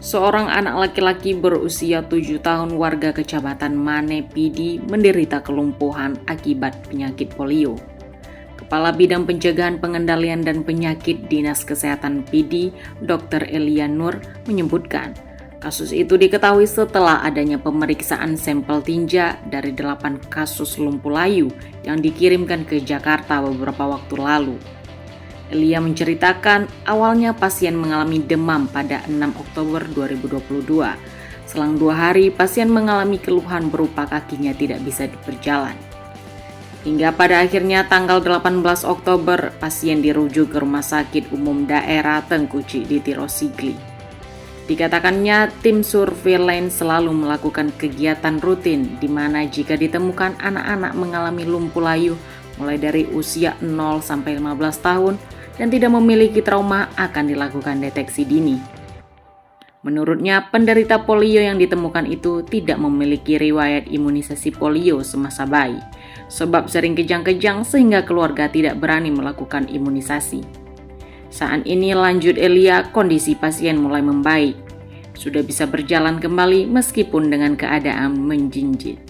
Seorang anak laki-laki berusia 7 tahun warga Kecamatan Mane Pidi menderita kelumpuhan akibat penyakit polio. Kepala Bidang Pencegahan Pengendalian dan Penyakit Dinas Kesehatan Pidi, Dr. Elia Nur, menyebutkan kasus itu diketahui setelah adanya pemeriksaan sampel tinja dari 8 kasus lumpuh layu yang dikirimkan ke Jakarta beberapa waktu lalu. Elia menceritakan awalnya pasien mengalami demam pada 6 Oktober 2022. Selang 2 hari pasien mengalami keluhan berupa kakinya tidak bisa berjalan. Hingga pada akhirnya tanggal 18 Oktober pasien dirujuk ke Rumah Sakit Umum Daerah Tengkuci di Tirosigli. Dikatakannya tim surveillance selalu melakukan kegiatan rutin di mana jika ditemukan anak-anak mengalami lumpuh layu mulai dari usia 0 sampai 15 tahun dan tidak memiliki trauma akan dilakukan deteksi dini. Menurutnya, penderita polio yang ditemukan itu tidak memiliki riwayat imunisasi polio semasa bayi, sebab sering kejang-kejang sehingga keluarga tidak berani melakukan imunisasi. Saat ini, lanjut Elia, kondisi pasien mulai membaik. Sudah bisa berjalan kembali meskipun dengan keadaan menjinjit.